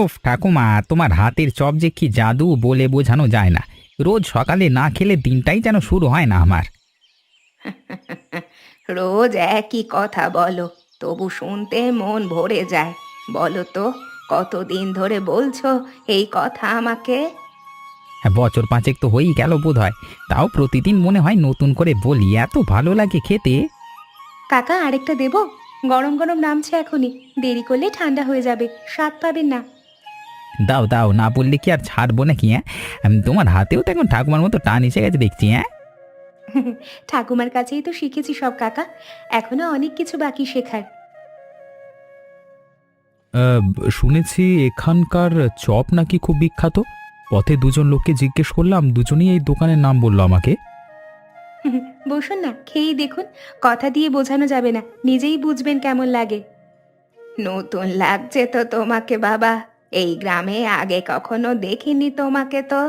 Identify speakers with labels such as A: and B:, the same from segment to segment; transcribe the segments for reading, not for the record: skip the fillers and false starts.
A: ওফ ঠাকুমা, তোমার হাতের চপ যে কি জাদু বলে বোঝানো যায় না। রোজ সকালে না খেলে দিনটাই যেন শুরু হয় না আমার।
B: রোজ একই কথা বলো, তবু শুনতে মন ভরে যায়। বলো তো, কতদিন ধরে বলছো এই কথা আমাকে?
A: হ্যাঁ, বছর পাঁচেক তো হয়েই গেল বোধ হয়। তাও প্রতিদিন মনে হয় নতুন করে বলি, এত ভালো লাগে খেতে।
B: কাকা, আরেকটা দেবো? গরম গরম নামছে এখনই, দেরি করলে ঠান্ডা হয়ে যাবে, স্বাদ পাবেন না।
A: দাও দাও, না বললে কি আর ছাড়বো নাকি? হ্যাঁ, তোমার হাতেও তো এখন ঠাকুমার মতো টান এসে গেছে দেখছি। হ্যাঁ,
B: ঠাকুমার কাছেই তো শিখেছি সব কাকা, এখনো অনেক কিছু বাকি শেখার।
C: শুনেছি এখানকার চপ নাকি খুব বিখ্যাত। পথে দুজন লোককে জিজ্ঞেস করলাম, দুজনেই এই দোকানের নাম বলল আমাকে।
B: বসুন না, খেয়েই দেখুন। কথা দিয়ে বোঝানো যাবে না, নিজেই বুঝবেন কেমন লাগে। নতুন লাগছে তো তোমাকে বাবা, এই গ্রামে আগে কখনো দেখিনি তোমাকে তো।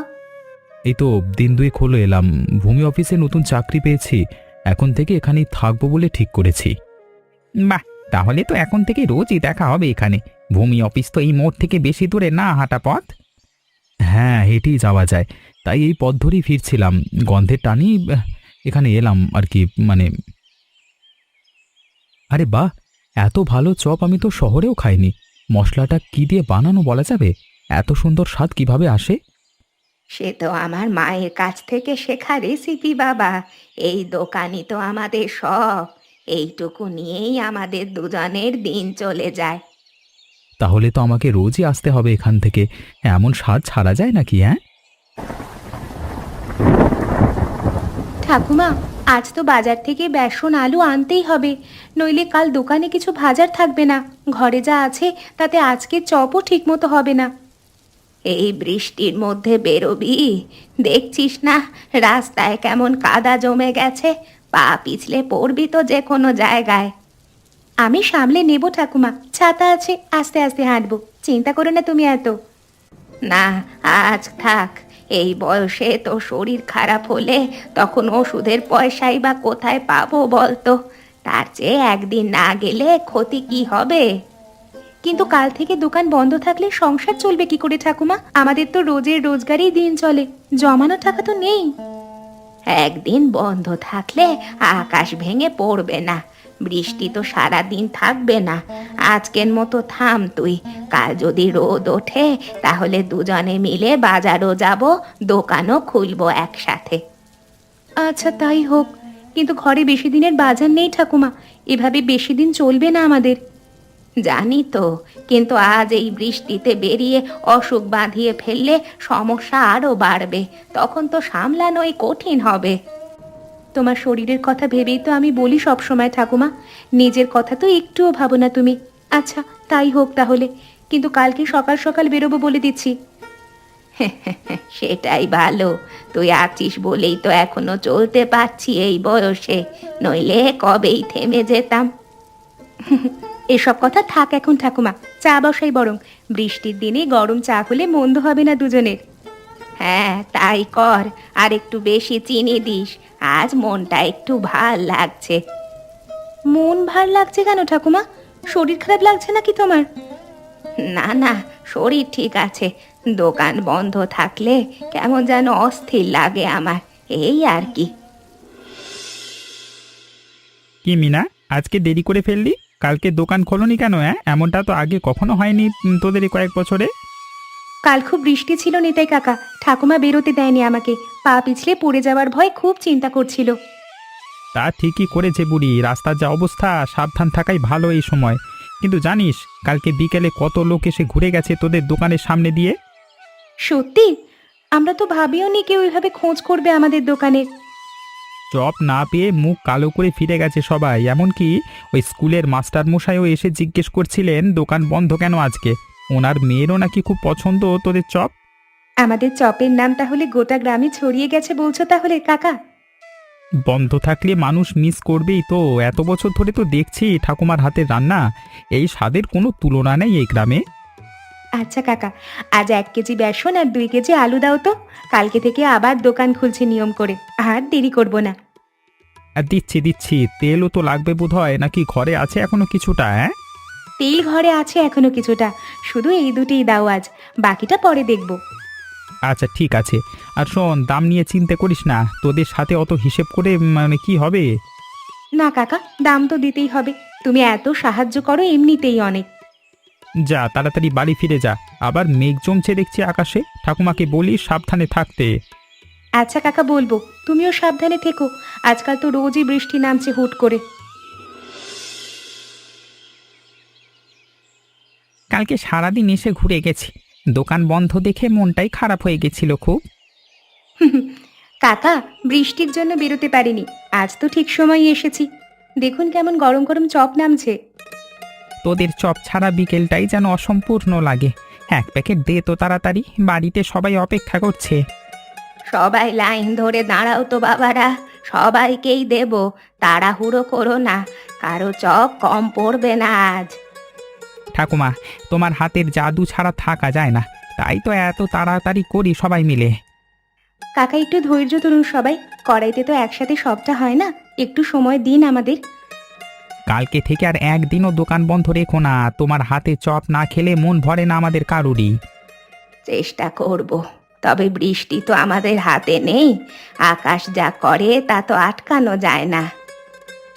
C: এই তো দিন দুয়েক হলো এলাম, ভূমি অফিসে নতুন চাকরি পেয়েছি। এখন থেকে এখানেই থাকবো বলে ঠিক করেছি।
A: বাহ, তাহলে তো এখন থেকে রোজই দেখা হবে এখানে। ভূমি অফিস তো এই মোড় থেকে বেশি দূরে না, হাঁটা পথ।
C: হ্যাঁ, হেঁটেই যাওয়া যায়। তাই এই পথ ধরেই ফিরছিলাম, গন্ধের টানি এখানে এলাম আর কি। মানে, আরে বাহ, এত ভালো চপ আমি তো শহরেও খাইনি। মশলাটা কি দিয়ে বানানো বলা যাবে? এত সুন্দর স্বাদ কিভাবে আসে?
B: সে তো আমার মায়ের কাছ থেকে শেখা রেসিপি বাবা, এই দোকানই তো আমাদের সব। এইটুকু নিয়েই আমাদের দুজনের দিন চলে যায়।
C: তাহলে তো আমাকে রোজই আসতে হবে এখান থেকে। এমন স্বাদ ছাড়া যায় নাকি? হ্যাঁ,
B: ঠাকুমা, আজ তো বাজার থেকে বেসন আলু আনতেই হবে, নইলে কাল দোকানে কিছু ভাজার থাকবে না। ঘরে যা আছে তাতে আজকে চপও ঠিক মতো হবে না। এই বৃষ্টির মধ্যে বেরোবি? দেখছিস না রাস্তায় কেমন কাদা জমে গেছে, পা পিছলে পড়বি তো যে কোনো জায়গায়। আমি সামলে নেব ঠাকুমা, ছাতা আছে, আস্তে আস্তে হাঁটবো, চিন্তা করো না তুমি এত। না, আজ থাক। এই বয়সে তো শরীর খারাপ হলে তখন ওষুধের পয়সাই বা কোথায় পাবো বলতো? তার চেয়ে একদিন না গেলে ক্ষতি কি হবে? কিন্তু কাল থেকে দোকান বন্ধ থাকলে সংসার চলবে কি করে ঠাকুমা? আমাদের তো রোজের রোজগারেই দিন চলে, জমানো টাকা তো নেই। একদিন বন্ধ থাকলে আকাশ ভেঙে পড়বে না, বৃষ্টি তো সারা দিন থাকবে না। আজকের মতো থাম তুই, কাল যদি রোদ ওঠে তাহলে দুজনে মিলে বাজারও যাব, দোকানও খুলবো একসাথে। আচ্ছা তাই হোক, কিন্তু ঘরে বেশি দিনের বাজার নেই ঠাকুমা, এভাবে বেশি দিন চলবে না আমাদের। জানি তো, কিন্তু আজ এই বৃষ্টিতে বেরিয়ে অসুখ বাঁধিয়ে ফেললে সমস্যা আরো বাড়বে, তখন তো সামলানোই কঠিন হবে। তোমার শরীরের কথা ভেবেই তো আমি বলি সব সময় ঠাকুমা, নিজের কথা তো একটুও ভাবো না তুমি। আচ্ছা তাই হোক তাহলে, কিন্তু কালকে সকাল সকাল বেরোবো বলে দিচ্ছি। সেটাই ভালো, তুই আছিস বলেই তো এখনো চলতে পারছি এই বয়সে, নইলে কবেই থেমে যেতাম। এসব কথা থাক এখন ঠাকুমা, চা বসাই বরং, বৃষ্টির দিনে গরম চা হলে মন্দ হবে না দুজনের। হ্যাঁ তাই কর, আর একটু বেশি চিনি দিস, আজ মনটা একটু ভাল লাগছে। মন ভার লাগছে কেন ঠাকুমা? শরীর খারাপ লাগছে নাকি তোমার? না না, শরীর ঠিক আছে, দোকান বন্ধ থাকলে কেমন যেন অস্থির লাগে আমার, এই আর কি।
A: কি মিনা, আজকে দেরি করে ফেললি? কালকে দোকান খোলনি কেন? হ্যাঁ, এমনটা তো আগে কখনো হয়নি তোদের এই কয়েক বছরে।
B: কাল খুব বৃষ্টি ছিল নিতাই কাকা, ঠাকুমা বেরোতে দেয়নি আমাকে, পা পিছলে পড়ে যাওয়ার ভয় খুব চিন্তা করছিল।
A: তা ঠিকই করেছে বুড়ি, রাস্তার যা অবস্থা, সাবধান থাকাই ভালো এই সময়। কিন্তু জানিস, কালকে বিকেলে কত লোক এসে ঘুরে গেছে তোদের দোকানের সামনে দিয়ে।
B: সত্যি? আমরা তো ভাবিও নি কেউ এভাবে খোঁজ করবে আমাদের দোকানের।
A: চপ না পেয়ে মুখ কালো করে ফিরে গেছে সবাই, এমনকি ওই স্কুলের মাস্টার মশাইও এসে জিজ্ঞেস করছিলেন দোকান বন্ধ কেন আজকে। ওনার মেয়েরও নাকি খুব পছন্দ তোদের চপ।
B: আমাদের চপের নাম তাহলে গোটা গ্রামে ছড়িয়ে গেছে বলছো তাহলে কাকা?
A: বন্ধ থাকলে মানুষ মিস করবেই তো, এত বছর ধরে তো দেখছি ঠাকুমার হাতের রান্না, এই স্বাদের কোনো তুলনা নেই এই গ্রামে।
B: আচ্ছা কাকা, আজ 1 কেজি বেসন আর 2 কেজি আলু দাও তো, কালকে থেকে আবার দোকান খুলছে নিয়ম করে, আর দেরি করব না।
A: আর দিচ্ছি দিচ্ছি, তেলও তো লাগবে বোধ হয়, নাকি ঘরে আছে এখনো কিছুটা? হ্যাঁ,
B: তেল ঘরে আছে এখনো কিছুটা, শুধু এই দুটিই দাও আজ, বাকিটা পরে দেখব।
A: আচ্ছা ঠিক আছে। আর শোন, দাম নিয়ে চিন্তা করিস না, তোদের সাথে অত হিসেব করে মানে কি হবে।
B: না কাকা, দাম তো দিতেই হবে, তুমি এত সাহায্য করো এমনিতেই অনেক।
A: যা তাড়াতাড়ি বাড়ি ফিরে যা, আবার মেঘ জমছে দেখছি আকাশে, ঠাকুমাকে বলিস সাবধানে থাকতে।
B: আচ্ছা কাকা বলবো, তুমিও সাবধানে থেকো, আজকাল তো রোজই বৃষ্টি নামছে হুট করে।
A: কালকে সারাদিন এসে ঘুরে গেছি, দোকান বন্ধ দেখে মনটাই খারাপ হয়ে গেছিল খুব।
B: কাকা, বৃষ্টির জন্য বেরোতে পারিনি, আজ তো ঠিক সময়ই এসেছি, দেখুন কেমন গরম গরম চপ নামছে।
A: তোদের চপ ছাড়া বিকেলটাই যেন অসম্পূর্ণ লাগে। এক প্যাকেট দে তো তাড়াতাড়ি, বাড়িতে সবাই অপেক্ষা করছে।
B: সবাই লাইন ধরে দাঁড়াও তো বাবারা, সবাইকেই দেব, তাড়াহুড়ো করো না, কারো চপ কম পড়বে না আজ।
A: ঠাকুমা, তোমার হাতের জাদু ছাড়া থাকা যায় না, তাই তো এত তাড়াতাড়ি করি সবাই মিলে।
B: কাকা একটু ধৈর্য ধরুন সবাই, কড়াইতে তো একসাথে সবটা হয় না, একটু সময় দিন আমাদের।
A: কালকে থেকে আর একদিনও দোকান বন্ধ রেখো না, তোমার হাতে চপ না খেলে মন ভরে না আমাদের কারুরই।
B: চেষ্টা করব, তবে বৃষ্টি তো আমাদের হাতে নেই, আকাশ যা করে তা তো আটকানো যায় না।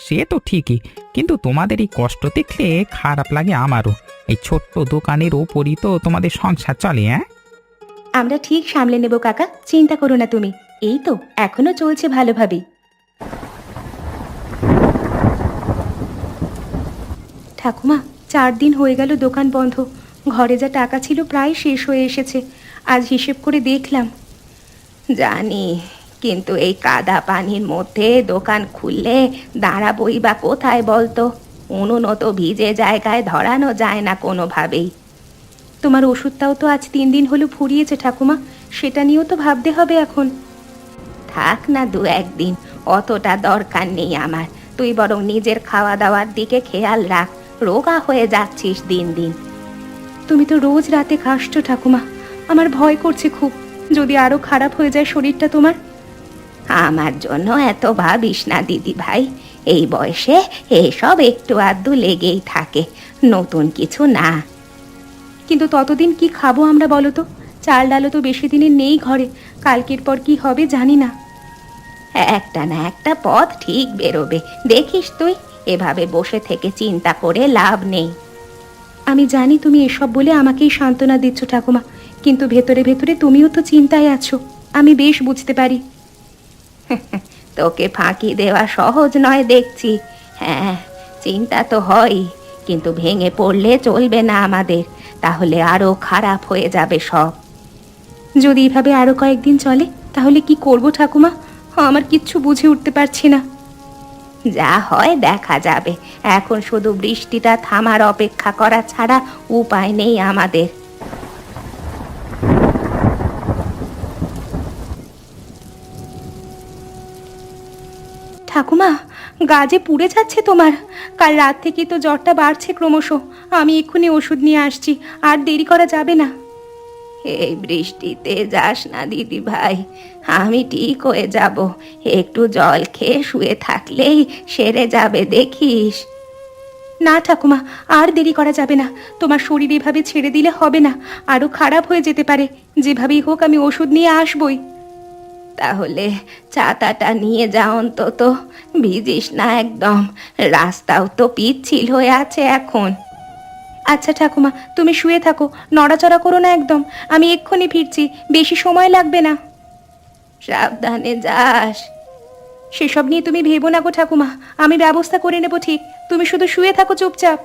A: সে তো ঠিকই, কিন্তু তোমাদের এই কষ্ট দেখলে খারাপ লাগে আমারও। এই ছোট্ট দোকানের ওপরই তো তোমাদের সংসার চলে। হ্যাঁ,
B: আমরা ঠিক সামলে নেব কাকা, চিন্তা করো না তুমি, এই তো এখনো চলছে ভালোভাবেই। ঠাকুমা, 4 দিন হয়ে গেল দোকান বন্ধ, ঘরে যা টাকা ছিল প্রায় শেষ হয়ে এসেছে, আজ হিসেব করে দেখলাম। জানি, কিন্তু এই কাদা পানির মধ্যে দোকান খুললে দাঁড়াবই বা কোথায় বলতো, উনুনও তো ভিজে জায়গায় ধরানো যায় না কোনোভাবেই। তোমার ওষুধটাও তো আজ 3 দিন হলো ফুরিয়েছে ঠাকুমা, সেটা নিয়েও তো ভাবতে হবে এখন। থাক না 2-1 দিন, অতটা দরকার নেই আমার, তুই বরং নিজের খাওয়া দাওয়ার দিকে খেয়াল রাখ, রোগা হয়ে যাচ্ছিস দিন দিন। তুমি তো রোজ রাতে খাসছো ঠাকুমা, আমার ভয় করছে খুব, যদি আরো খারাপ হয়ে যায় শরীরটা তোমার। আমার জন্য এত ভাবিস না দিদি ভাই, এই বয়সে এসব একটু আধটু লেগেই থাকে, নতুন কিছু না। কিন্তু ততদিন কি খাবো আমরা বলো তো, চাল ডালও তো বেশি দিনের নেই ঘরে, কালকের পর কি হবে জানি না। একটা না একটা পথ ঠিক বেরোবে, দেখিস তুই, এভাবে বসে থেকে চিন্তা করে লাভ নেই। আমি জানি তুমি এসব বলে আমাকেই সান্ত্বনা দিচ্ছ ঠাকুমা, কিন্তু ভেতরে ভেতরে তুমিও তো চিন্তায় আছো, আমি বেশ বুঝতে পারি। তোকে ফাঁকি দেওয়া সহজ নয় দেখছি, হ্যাঁ চিন্তা তো হয়ই, কিন্তু ভেঙে পড়লে চলবে না আমাদের, তাহলে আরো খারাপ হয়ে যাবে সব। যদি এভাবে আরো কয়েকদিন চলে তাহলে কি করব ঠাকুমা, আমার কিচ্ছু বুঝে উঠতে পারছি না। যা হয় দেখা যাবে, এখন শুধু বৃষ্টিটা থামার অপেক্ষা করা ছাড়া উপায় নেই আমাদের। ঠাকুমা, গা যে পুড়ে যাচ্ছে তোমার, কাল রাত থেকে তো জ্বরটা বাড়ছে ক্রমশ, আমি এক্ষুনি ওষুধ নিয়ে আসছি, আর দেরি করা যাবে না। এই বৃষ্টিতে যাস না দিদি ভাই, আমি ঠিক হয়ে যাব, একটু জল খেয়ে শুয়ে থাকলেই সেরে যাবে দেখিস। না ঠাকুমা, আর দেরি করা যাবে না, তোমার শরীর এভাবে ছেড়ে দিলে হবে না, আরো খারাপ হয়ে যেতে পারে, যেভাবেই হোক আমি ওষুধ নিয়ে আসবই। তাহলে ছাতাটা নিয়ে যা অন্তত, ভিজিস না একদম, রাস্তাও তো পিচ্ছিল হয়ে আছে এখন। আচ্ছা ঠাকুমা, তুমি শুয়ে থাকো, নড়াচড়া করো না একদম, আমি এক্ষুনি ফিরছি, বেশি সময় লাগবে না। সাবধানে যাস। সেসব নিয়ে তুমি ভেবো না গো ঠাকুমা, আমি ব্যবস্থা করে নেব ঠিক, তুমি শুধু শুয়ে থাকো চুপচাপ।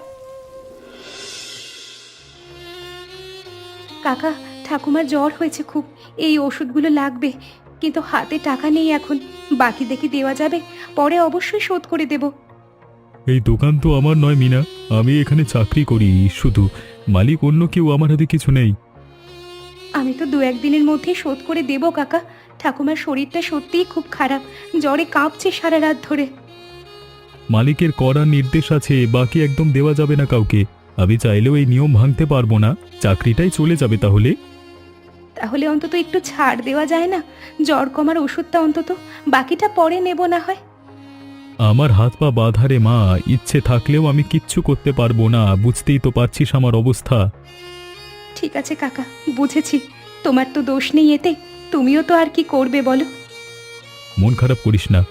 B: কাকা, ঠাকুমার জ্বর হয়েছে খুব, এই ওষুধগুলো লাগবে, কিন্তু হাতে টাকা নেই এখন, বাকি দেখি দেওয়া যাবে, পরে অবশ্যই শোধ করে দেব।
C: এই দোকান তো আমার নয় মিনা, আমি এখানে চাকরি করি শুধু, মালিক অন্য কেউ আমার হাতে কিছু নেই।
B: আমি তো 2-1 দিনের মধ্যেই শোধ করে দেব কাকা, ঠাকুমার শরীরটা সত্যিই খুব খারাপ, জ্বরে কাঁপছে সারা রাত ধরে।
C: মালিকের কড়া নির্দেশ আছে, বাকি একদম দেওয়া যাবে না কাউকে, আমি চাইলেও এই নিয়ম ভাঙতে পারবো না, চাকরিটাই চলে যাবে তাহলে।
B: তাহলে অন্তত একটু ছাড় দেওয়া যায় না, জ্বর কমার ওষুধটা অন্তত, বাকিটা পরে নেব না হয়।
C: আমার হাত পা বাঁধা রে মা, ইচ্ছে থাকলেও আমি কিচ্ছু করতে পারবো না, বুঝতেই তো পারছিস আমার অবস্থা।
B: ঠিক আছে কাকা, বুঝেছি। তোমার তো দোষ নেই এতে, তুমিও তো আর কি করবে বলো।
C: মন খারাপ করিস না।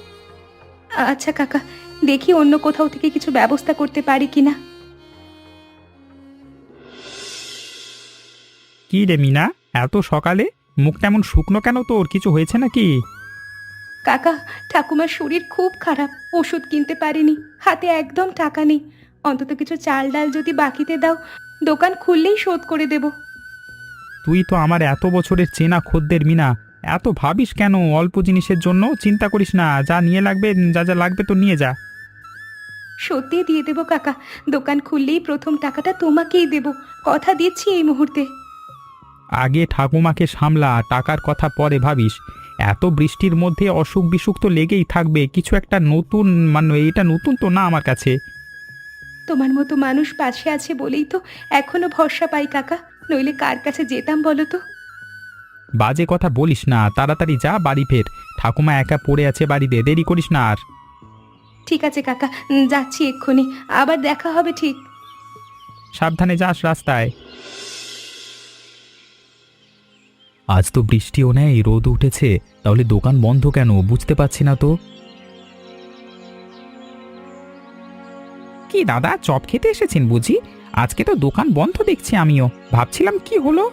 B: আচ্ছা কাকা, দেখি অন্য কোথাও থেকে কিছু ব্যবস্থা করতে পারি কিনা।
A: কি রে মিনা, এত সকালে মুখটা এমন শুকনো কেন? তোর কিছু হয়েছে নাকি?
B: কাকা, ঠাকুমার শরীর খুব খারাপ, ওষুধ কিনতে পারিনি, হাতে একদম টাকা নেই। অন্তত কিছু চাল ডাল যদি বাকিতে দাও, দোকান খুললেই শোধ করে দেব।
A: তুই তো আমার এত বছরের চেনা খদ্দের মিনা, এত ভাবিস কেন? অল্প জিনিসের জন্য চিন্তা করিস না, যা নিয়ে লাগবে, যা যা লাগবে তো নিয়ে যা।
B: সত্যি দিয়ে দেব কাকা, দোকান খুললেই প্রথম টাকাটা তোমাকেই দেব, কথা দিচ্ছি এই মুহূর্তে।
A: আগে ঠাকুমাকে সামলা, টাকার কথা পরে ভাবিস। এত বৃষ্টির মধ্যে অসুখ বিসুখ তো লেগেই থাকবে, কিছু একটা নতুন, মানে এটা নতুন তো না আমার কাছে।
B: তোমার মতো মানুষ পাশে আছে বলেই তো এখনো ভরসা পাই কাকা, নইলে কার কাছে যেতাম বলো তো।
A: বাজে কথা বলিস না, তাড়াতাড়ি যা, বাড়ি ফের। ঠাকুমা একা পড়ে আছে বাড়িতে, দেরি করিস না আর।
B: ঠিক আছে কাকা, যাচ্ছি এক্ষুনি, আবার দেখা হবে ঠিক।
A: সাবধানে যাস রাস্তায়। আজ তো বৃষ্টিও নেই, রোদ উঠেছে, তাহলে দোকান বন্ধ কেন বুঝতে পারছি না তো। কি দাদা, চপ খেতে এসেছেন বুঝি? আজকে তো দোকান বন্ধ দেখছি, আমিও ভাবছিলাম কি হলো।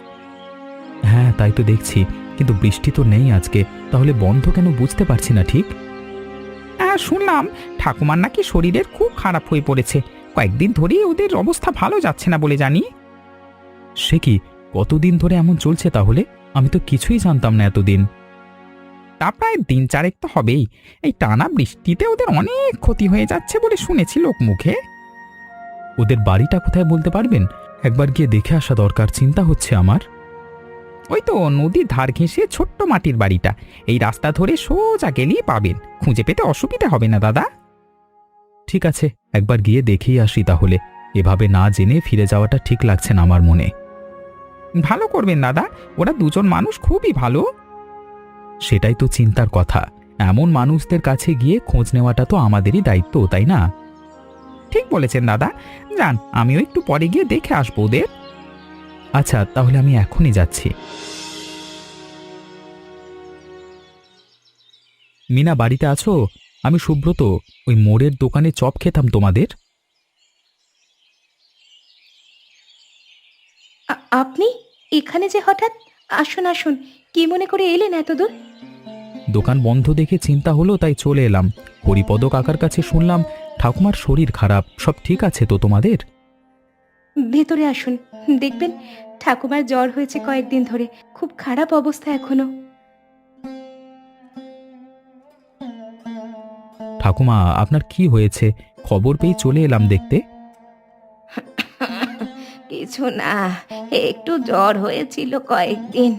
A: হ্যাঁ তাই তো দেখছি, কিন্তু বৃষ্টি তো নেই আজকে, তাহলে বন্ধ কেন বুঝতে পারছি না ঠিক। হ্যাঁ শুনলাম ঠাকুমার নাকি শরীরের খুব খারাপ হয়ে পড়েছে, কয়েকদিন ধরেই ওদের অবস্থা ভালো যাচ্ছে না বলে জানি। সে কি, কতদিন ধরে এমন চলছে তাহলে? আমি তো কিছুই জানতাম না এতদিন। তা প্রায় দিন চারেক তো হবেই। এই টানা বৃষ্টিতে ওদের অনেক ক্ষতি হয়ে যাচ্ছে বলে শুনেছি লোক মুখে। ওদের বাড়িটা কোথায় বলতে পারবেন? একবার গিয়ে দেখে আসা দরকার, চিন্তা হচ্ছে আমার। ওই তো নদীর ধার ঘেঁষে ছোট্ট মাটির বাড়িটা, এই রাস্তা ধরে সোজা গেলেই পাবেন, খুঁজে পেতে অসুবিধা হবে না দাদা। ঠিক আছে, একবার গিয়ে দেখেই আসি তাহলে। এভাবে না জেনে ফিরে যাওয়াটা ঠিক লাগছে না আমার মনে। ভালো করবেন দাদা, ওরা দুজন মানুষ খুবই ভালো। সেটাই তো চিন্তার কথা, এমন মানুষদের কাছে গিয়ে খোঁজ নেওয়াটা তো আমাদেরই দায়িত্ব, তাই না? ঠিক বলেছেন দাদা, যান, আমিও একটু পরে গিয়ে দেখে আসবো ওদের। আচ্ছা তাহলে আমি এখনই যাচ্ছি। মিনা বাড়িতে আছো? আমি সুব্রত, ওই মোড়ের দোকানে চপ খেতাম তোমাদের।
B: আপনি এখানে যে হঠাৎ? আসুন আসুন, কি মনে করে এলেন এত দূর?
A: দোকান বন্ধ দেখে চিন্তা হলো, তাই চলে এলাম। হরিপদ কাকার কাছে শুনলাম ঠাকুমার শরীর খারাপ, সব ঠিক আছে তো তোমাদের?
B: ভেতরে আসুন, দেখবেন ঠাকুমার জ্বর হয়েছে কয়েকদিন ধরে, খুব খারাপ অবস্থা এখনো।
A: ঠাকুমা, আপনার কি হয়েছে? খবর পেয়ে চলে এলাম দেখতে।
B: কিছু না, একটু জ্বর হয়েছিল কয়েকদিন।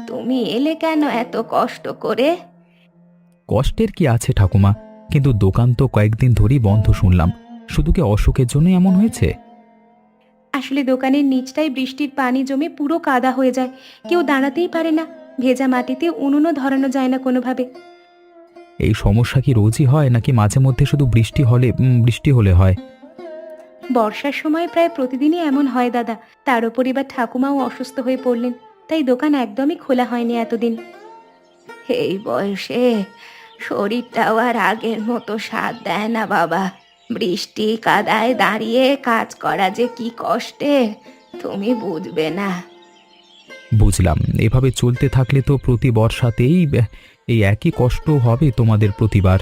B: তুমি এলে কেন এত কষ্ট করে?
A: কষ্টের কি আছে ঠাকুমা, কিন্তু দোকান তো কয়েকদিন ধরেই বন্ধ শুনলাম, শুধু কি অসুখের জন্য এমন হয়েছে?
B: আসলে দোকানের নিচটায় বৃষ্টির পানি জমে পুরো কাদা হয়ে যায়, কেউ দাঁড়াতেই পারে না, ভেজা মাটিতে উনুনও ধরানো যায় না কোনোভাবে।
A: এই সমস্যা কি রোজই হয় নাকি মাঝে মধ্যে শুধু বৃষ্টি হলে হয়?
B: বর্ষার সময় প্রায় প্রতিদিনই এমন হয় দাদা, তার উপর এবার ঠাকুমাও অসুস্থ হয়ে পড়লেন, তাই দোকান একদমই খোলা হয়নি এতদিন। এই বয়সে শরীরটাও আর আগের মতো সাথ দেয় না বাবা, বৃষ্টি কাদায় দাঁড়িয়ে কাজ করা যে কি কষ্টে তুমি বুঝবে না।
A: বুঝলাম, এভাবে চলতে থাকলে তো প্রতি বর্ষাতেই এই একই কষ্ট হবে তোমাদের প্রতিবার।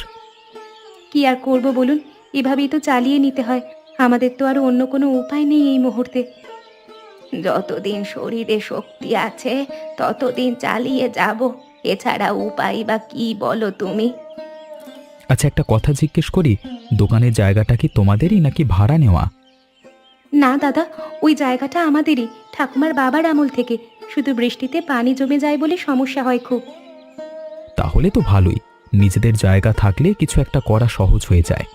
B: কি আর করব বলুন, এভাবেই তো চালিয়ে নিতে হয়, আমাদের তো আর অন্য কোনো উপায় নেই এই মুহূর্তে। যতদিন শরীরে শক্তি আছে ততদিন চালিয়ে যাব, এছাড়া উপায় বা কি বলো তুমি?
A: আচ্ছা একটা কথা জিজ্ঞেস করি, দোকানের জায়গাটা কি তোমাদেরই নাকি ভাড়া নেওয়া?
B: না দাদা, ওই জায়গাটা আমাদেরই, ঠাকুমার বাবার আমল থেকে, শুধু বৃষ্টিতে পানি জমে যায় বলে সমস্যা হয় খুব।
A: তাহলে তো ভালোই, নিজেদের জায়গা থাকলে কিছু একটা করা সহজ হয়ে যায়।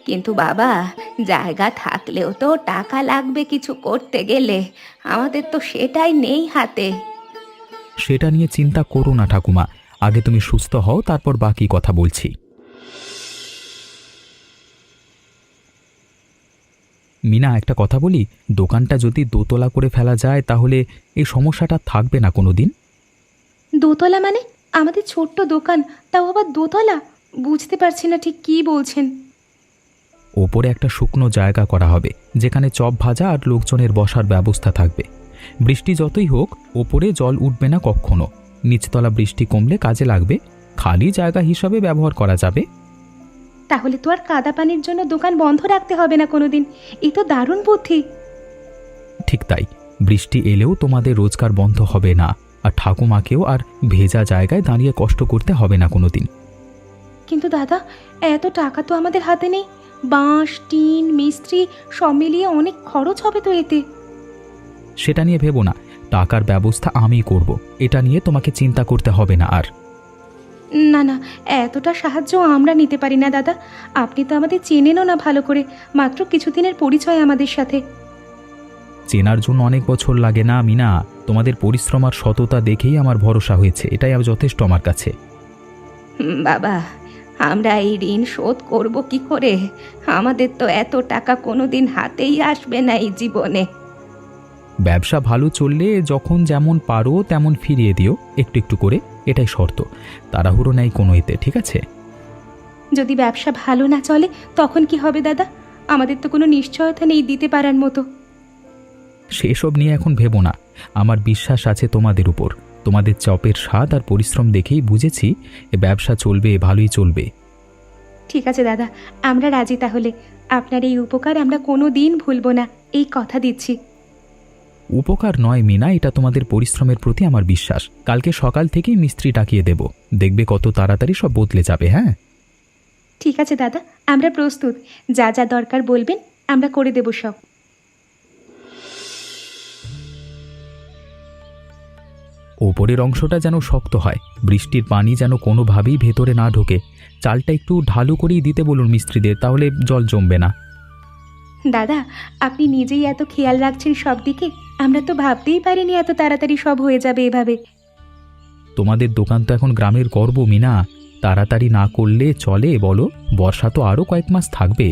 B: কিন্তু বাবা, জায়গা থাকলেও তো টাকা লাগবে কিছু করতে গেলে, আমাদের তো সেটাই নেই হাতে।
A: সেটা নিয়ে চিন্তা করো না ঠাকুমা, আগে তুমি সুস্থ হও, তারপর বাকি কথা বলছি। মিনা, একটা কথা বলি, দোকানটা যদি দোতলা করে ফেলা যায় তাহলে এই সমস্যাটা থাকবে না কোনো দিন।
B: দোতলা মানে? আমাদের ছোট্ট দোকান, তাও আবার দোতলা? বুঝতে পারছি না ঠিক কী বলছেন।
A: ওপরে একটা শুকনো জায়গা করা হবে, যেখানে চপ ভাজা আর লোকজনের বসার ব্যবস্থা থাকবে। বৃষ্টি যতই হোক ওপরে জল উঠবে না কখনো। নিচতলা বৃষ্টি কমলে কাজে লাগবে, খালি জায়গা হিসাবে ব্যবহার করা যাবে।
B: তাহলে তো আর কাদা পানির জন্য দোকান বন্ধ রাখতে হবে না কোনো দিন। এই তো দারুণ বুদ্ধি।
A: ঠিক তাই, বৃষ্টি এলেও তোমাদের রোজগার বন্ধ হবে না, আর ঠাকুমাকেও আর ভেজা জায়গায় দাঁড়িয়ে কষ্ট করতে হবে না কোনো দিন।
B: কিন্তু দাদা, এত টাকা তো আমাদের হাতে নেই। বাঁশ, টিন, মিস্ত্রি সব মিলিয়ে অনেক খরচ হবে তো এতে।
A: সেটা নিয়ে ভেবো না, টাকার ব্যবস্থা আমি করব, এটা নিয়ে তোমাকে চিন্তা করতে হবে না আর।
B: না না, এতটা সাহায্য আমরা নিতে পারি না দাদা। আপনি তো আমাদের চেনেনও না ভালো করে, মাত্র কিছুদিনের পরিচয় আমাদের সাথে।
A: চেনার জন্য অনেক বছর লাগে না মিনা, তোমাদের পরিশ্রম আর সততা দেখেই আমার ভরসা হয়েছে, এটাই আমার যথেষ্ট আমার কাছে।
B: বাবা, আমরা এই ঋণ শোধ করব কি করে? আমাদের তো এত টাকা কোনোদিন হাতেই আসবে না এই জীবনে।
A: ব্যবসা ভালো চললে যখন যেমন পারো তেমন ফিরিয়ে দিও, একটু একটু করে, এটাই শর্ত। তাড়াহুড়ো নেই কোনো এতে, ঠিক আছে?
B: যদি ব্যবসা ভালো না চলে তখন কি হবে দাদা? আমাদের তো কোনো নিশ্চয়তা নেই দিতে পারার মতো।
A: সেসব নিয়ে এখন ভেবো না, আমার বিশ্বাস আছে তোমাদের উপর। তোমাদের চপের স্বাদ আর পরিশ্রম দেখেই বুঝেছি এ ব্যবসা চলবে, ভালোই চলবে।
B: ঠিক আছে দাদা, আমরা রাজি তাহলে। আপনার এই উপকার আমরা কোনো দিন ভুলব না, এই কথা দিচ্ছি।
A: উপকার নয় মিনা, এটা তোমাদের পরিশ্রমের প্রতি আমার বিশ্বাস। কালকে সকাল থেকেই মিস্ত্রি ডাকিয়ে দেব, দেখবে কত তাড়াতাড়ি সব বদলে যাবে। হ্যাঁ
B: ঠিক আছে দাদা, আমরা প্রস্তুত। যা যা দরকার বলবেন, আমরা করে দেব সব।
A: ওপরের অংশটা যেন শক্ত হয়, বৃষ্টির পানি যেন কোনোভাবেই ভেতরে না ঢোকে। চালটা একটু ঢালু করেই দিতে বলুন মিস্ত্রিদের, তাহলে জল জমবে না।
B: দাদা, আপনি নিজেই এত খেয়াল রাখছেন সব দিকে, আমরা তো ভাবতেই পারিনি এত তাড়াতাড়ি সব হয়ে যাবে এভাবে।
A: তোমাদের দোকান তো এখন গ্রামের গর্ব মিনা, তাড়াতাড়ি না করলে চলে বলো? বর্ষা তো আরও কয়েক মাস থাকবে।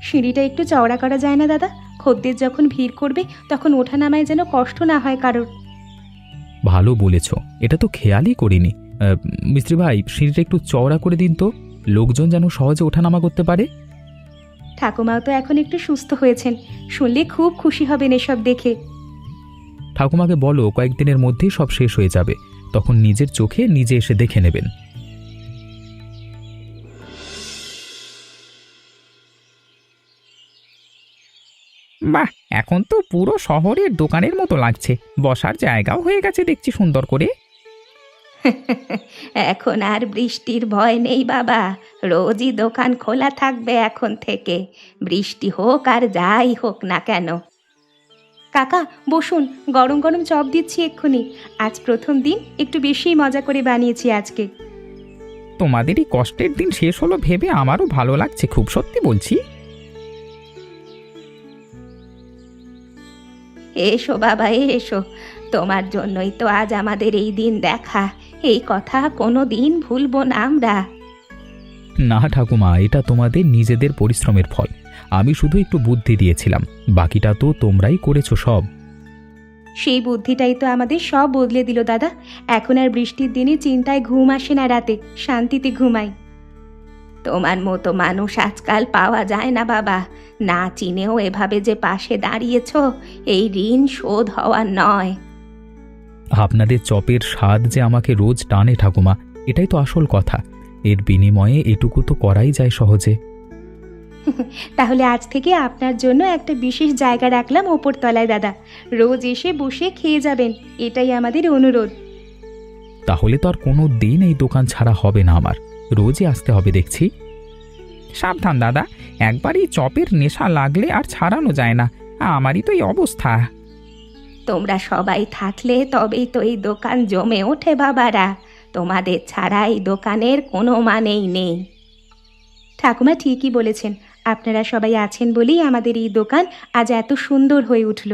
B: সিঁড়িটা একটু চওড়া করা যায় না দাদা? খদ্দের যখন ভিড় করবে তখন ওঠানামায় যেন কষ্ট না হয় কারোর।
A: ভালো বলেছ, এটা তো খেয়ালই করিনি। মিস্ত্রি ভাই, সিঁড়িটা একটু চওড়া করে দিন তো, লোকজন যেন সহজে ওঠানামা করতে পারে।
B: ঠাকুমাও তো এখন একটু সুস্থ হয়েছেন, শুনলে খুব খুশি হবেন এসব দেখে।
A: ঠাকুমাকে বলো কয়েকদিনের মধ্যেই সব শেষ হয়ে যাবে, তখন নিজের চোখে নিজে এসে দেখে নেবেন। বাহ, এখন তো পুরো শহরের দোকানের মতো লাগছে, বসার জায়গাও হয়ে গেছে দেখছি সুন্দর করে।
B: এখন আর বৃষ্টির ভয় নেই বাবা, রোজই দোকান খোলা থাকবে এখন থেকে, বৃষ্টি হোক আর যাই হোক না কেন। কাকা বসুন, গরম গরম চপ দিচ্ছি এক্ষুনি। আজ প্রথম দিন, একটু বেশিই মজা করে বানিয়েছি আজকে।
A: তোমাদের এই কষ্টের দিন শেষ হলো ভেবে আমারও ভালো লাগছে খুব, সত্যি বলছি।
B: এসো বাবা এসো, তোমার জন্যই তো আজ আমাদের এই দিন দেখা, এই কথা কোনো দিন ভুলবো না আমরা।
A: না ঠাকুমা, এটা তোমাদের নিজেদের পরিশ্রমের ফল, আমি শুধু একটু বুদ্ধি দিয়েছিলাম, বাকিটা তো তোমরাই করেছো সব।
B: সেই বুদ্ধিটাই তো আমাদের সব বদলে দিল দাদা। এখন আর বৃষ্টির দিনে চিন্তায় ঘুম আসে না, রাতে শান্তিতে ঘুমাই। তোমার মতো মানুষ আজকাল পাওয়া যায় না বাবা, না চিনেও এভাবে যে পাশে দাঁড়িয়েছ, এই ঋণ শোধ হওয়ার নয়।
A: আপনাদের চপের স্বাদ যে আমাকে রোজ টানে ঠাকুমা, এটাই তো আসল কথা। এর বিনিময়ে এটুকু তো করাই যায় সহজে।
B: তাহলে আজ থেকে আপনার জন্য একটা বিশেষ জায়গা রাখলাম ওপরতলায় দাদা, রোজ এসে বসে খেয়ে যাবেন, এটাই আমাদের অনুরোধ।
A: তাহলে তো আর কোনো দিন এই দোকান ছাড়া হবে না, আমার রোজই আসতে হবে দেখছি। সাবধান দাদা, একবারই চপের নেশা লাগলে আর ছাড়ানো যায় না, আমারই তো এই অবস্থা।
B: তোমরা সবাই থাকলে তবেই তো এই দোকান জমে ওঠে বাবারা, তোমাদের ছাড়া এই দোকানের কোনো মানেই নেই। ঠাকুমা ঠিকই বলেছেন, আপনারা সবাই আছেন বলেই আমাদের এই দোকান আজ এত সুন্দর হয়ে উঠল।